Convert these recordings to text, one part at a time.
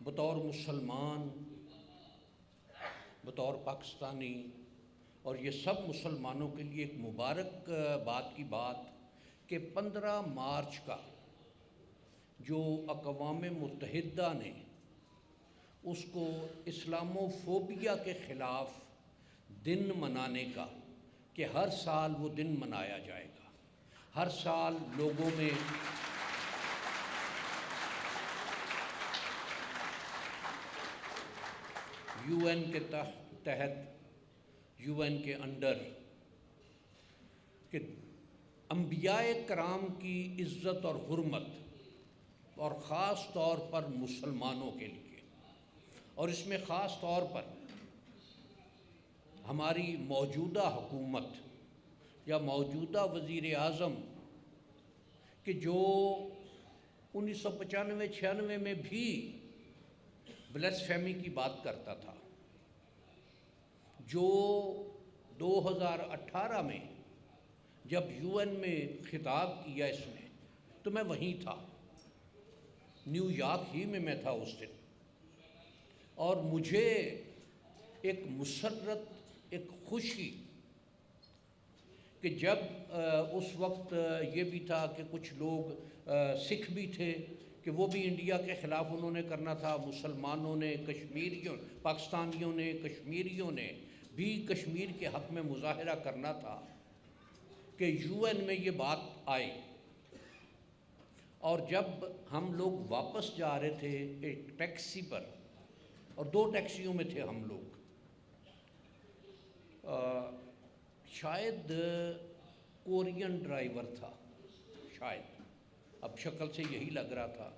بطور مسلمان، بطور پاکستانی، اور یہ سب مسلمانوں کے لیے ایک مبارک بات کی بات کہ 15 مارچ کا جو اقوام متحدہ نے اس کو اسلامو فوبیا کے خلاف دن منانے کا، کہ ہر سال وہ دن منایا جائے گا، ہر سال لوگوں میں یو این کے تحت، یو این کے انڈر، کہ انبیاء کرام کی عزت اور حرمت، اور خاص طور پر مسلمانوں کے لیے، اور اس میں خاص طور پر ہماری موجودہ حکومت یا موجودہ وزیر اعظم کہ جو 1995-96 میں بھی بلیسفیمی کی بات کرتا تھا، جو 2018 میں جب یو این میں خطاب کیا اس نے، تو میں وہیں تھا، نیو یارک ہی میں تھا اس دن، اور مجھے ایک مسرت، ایک خوشی کہ جب اس وقت یہ بھی تھا کہ کچھ لوگ سکھ بھی تھے کہ وہ بھی انڈیا کے خلاف انہوں نے کرنا تھا، مسلمانوں نے، کشمیریوں، پاکستانیوں نے، کشمیریوں نے بھی کشمیر کے حق میں مظاہرہ کرنا تھا، کہ یو این میں یہ بات آئی۔ اور جب ہم لوگ واپس جا رہے تھے ایک ٹیکسی پر، اور 2 ٹیکسیوں میں تھے ہم لوگ، شاید کورین ڈرائیور تھا، شاید، اب شکل سے یہی لگ رہا تھا،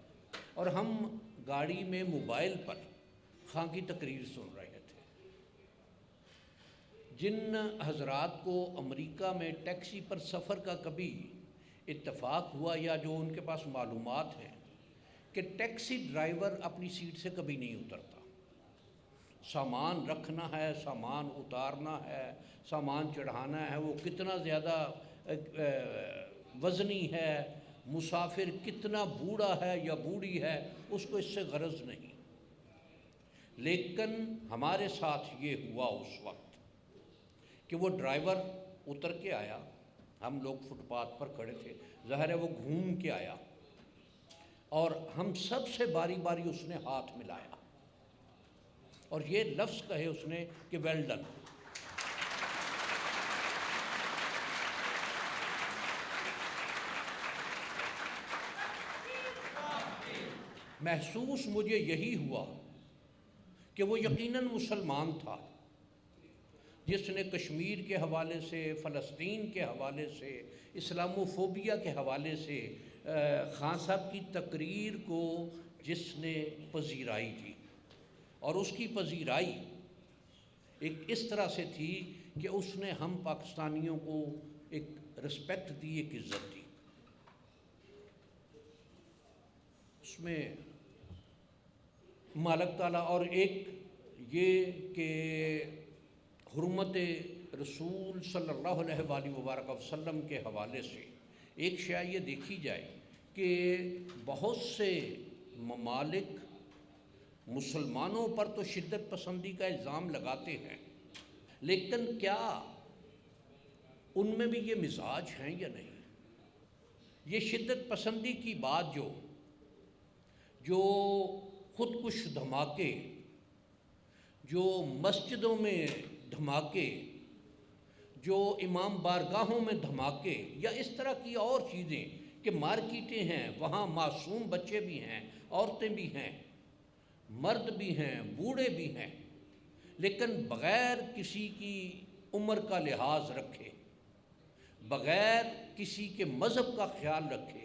اور ہم گاڑی میں موبائل پر خان کی تقریر سن رہے تھے۔ جن حضرات کو امریکہ میں ٹیکسی پر سفر کا کبھی اتفاق ہوا یا جو ان کے پاس معلومات ہیں کہ ٹیکسی ڈرائیور اپنی سیٹ سے کبھی نہیں اترتا، سامان رکھنا ہے، سامان اتارنا ہے، سامان چڑھانا ہے، وہ کتنا زیادہ وزنی ہے، مسافر کتنا بوڑھا ہے یا بوڑھی ہے، اس کو اس سے غرض نہیں۔ لیکن ہمارے ساتھ یہ ہوا اس وقت کہ وہ ڈرائیور اتر کے آیا، ہم لوگ فٹ پاتھ پر کھڑے تھے، ظاہر ہے وہ گھوم کے آیا، اور ہم سب سے باری باری اس نے ہاتھ ملایا، اور یہ لفظ کہے اس نے کہ ویل ڈن۔ محسوس مجھے یہی ہوا کہ وہ یقیناً مسلمان تھا، جس نے کشمیر کے حوالے سے، فلسطین کے حوالے سے، اسلامو فوبیا کے حوالے سے خان صاحب کی تقریر کو جس نے پذیرائی تھی، اور اس کی پذیرائی ایک اس طرح سے تھی کہ اس نے ہم پاکستانیوں کو ایک رسپیکٹ دی، ایک عزت دی۔ اس میں مالک تعالیٰ، اور ایک یہ کہ حرمت رسول صلی اللہ علیہ وآلہ وبارک وسلم کے حوالے سے ایک شے یہ دیکھی جائے کہ بہت سے ممالک مسلمانوں پر تو شدت پسندی کا الزام لگاتے ہیں، لیکن کیا ان میں بھی یہ مزاج ہیں یا نہیں؟ یہ شدت پسندی کی بات جو خودکش دھماکے، جو مسجدوں میں دھماکے، جو امام بارگاہوں میں دھماکے، یا اس طرح کی اور چیزیں کہ مارکیٹیں ہیں، وہاں معصوم بچے بھی ہیں، عورتیں بھی ہیں، مرد بھی ہیں، بوڑھے بھی ہیں، لیکن بغیر کسی کی عمر کا لحاظ رکھے، بغیر کسی کے مذہب کا خیال رکھے،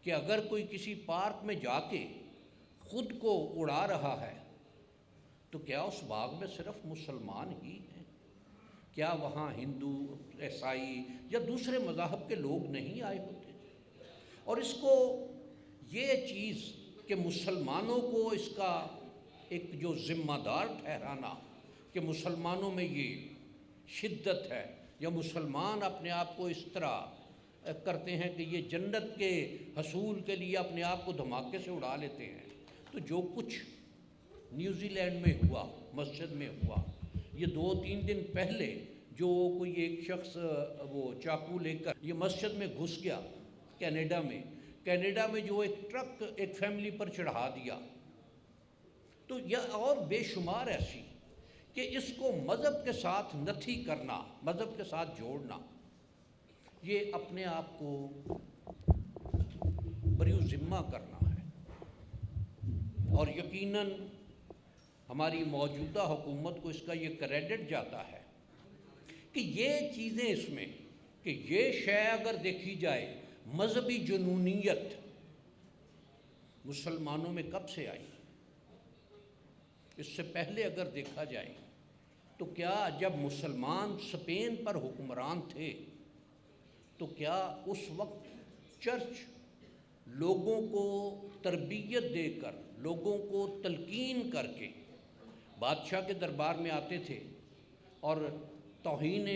کہ اگر کوئی کسی پارک میں جا کے خود کو اڑا رہا ہے تو کیا اس باغ میں صرف مسلمان ہی ہیں؟ کیا وہاں ہندو، عیسائی یا دوسرے مذاہب کے لوگ نہیں آئے ہوتے؟ اور اس کو یہ چیز کہ مسلمانوں کو اس کا ایک جو ذمہ دار ٹھہرانا کہ مسلمانوں میں یہ شدت ہے، یا مسلمان اپنے آپ کو اس طرح کرتے ہیں کہ یہ جنت کے حصول کے لیے اپنے آپ کو دھماکے سے اڑا لیتے ہیں، تو جو کچھ نیوزی لینڈ میں ہوا، مسجد میں ہوا، یہ 2-3 دن پہلے جو کوئی ایک شخص وہ چاقو لے کر یہ مسجد میں گھس گیا کینیڈا میں جو ایک ٹرک ایک فیملی پر چڑھا دیا، تو یہ اور بے شمار ایسی کہ اس کو مذہب کے ساتھ نتھی کرنا، مذہب کے ساتھ جوڑنا، یہ اپنے آپ کو بریء ذمہ کرنا ہے۔ اور یقیناً ہماری موجودہ حکومت کو اس کا یہ کریڈٹ جاتا ہے کہ یہ چیزیں اس میں کہ یہ شے اگر دیکھی جائے، مذہبی جنونیت مسلمانوں میں کب سے آئی؟ اس سے پہلے اگر دیکھا جائے تو کیا جب مسلمان اسپین پر حکمران تھے تو کیا اس وقت چرچ لوگوں کو تربیت دے کر، لوگوں کو تلقین کر کے بادشاہ کے دربار میں آتے تھے اور توہین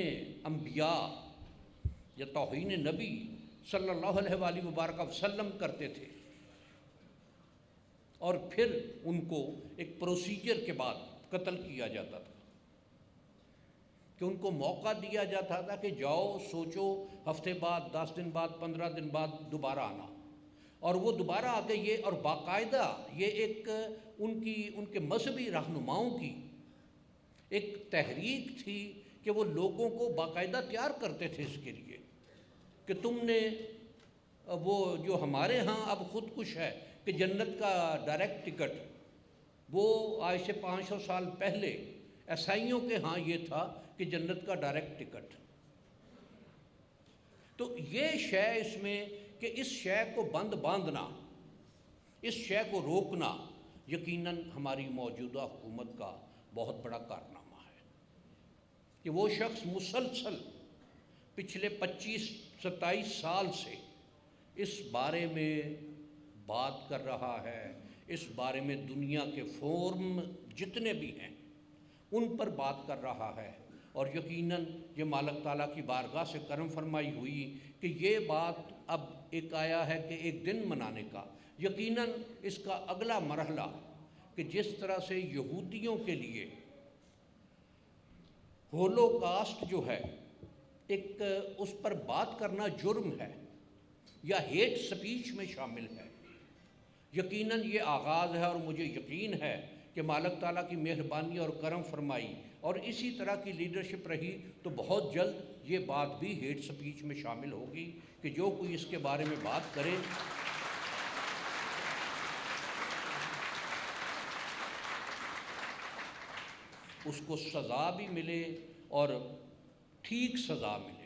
انبیاء یا توہین نبی صلی اللہ علیہ وآلہ وبارک وسلم کرتے تھے، اور پھر ان کو ایک پروسیجر کے بعد قتل کیا جاتا تھا، کہ ان کو موقع دیا جاتا تھا کہ جاؤ، سوچو، ہفتے بعد، 10 دن بعد، 15 دن بعد دوبارہ آنا، اور وہ دوبارہ آ کے یہ، اور باقاعدہ یہ ایک ان کے مذہبی رہنماؤں کی ایک تحریک تھی کہ وہ لوگوں کو باقاعدہ تیار کرتے تھے اس کے لیے کہ تم نے وہ جو ہمارے ہاں اب خود کش ہے کہ جنت کا ڈائریکٹ ٹکٹ، وہ آج سے 500 سال پہلے عیسائیوں کے ہاں یہ تھا کہ جنت کا ڈائریکٹ ٹکٹ۔ تو یہ شے اس میں کہ اس شے کو باندھنا، اس شے کو روکنا یقیناً ہماری موجودہ حکومت کا بہت بڑا کارنامہ ہے کہ وہ شخص مسلسل پچھلے 25-27 سال سے اس بارے میں بات کر رہا ہے، اس بارے میں دنیا کے فورم جتنے بھی ہیں ان پر بات کر رہا ہے، اور یقیناً یہ مالک تعالیٰ کی بارگاہ سے کرم فرمائی ہوئی کہ یہ بات اب ایک آیا ہے کہ ایک دن منانے کا۔ یقیناً اس کا اگلا مرحلہ کہ جس طرح سے یہودیوں کے لیے ہولوکاسٹ جو ہے ایک اس پر بات کرنا جرم ہے یا ہیٹ سپیچ میں شامل ہے، یقیناً یہ آغاز ہے، اور مجھے یقین ہے کہ مالک تعالیٰ کی مہربانی اور کرم فرمائی اور اسی طرح کی لیڈرشپ رہی تو بہت جلد یہ بات بھی ہیٹ سپیچ میں شامل ہوگی کہ جو کوئی اس کے بارے میں بات کرے اس کو سزا بھی ملے اور ٹھیک سزا ملے۔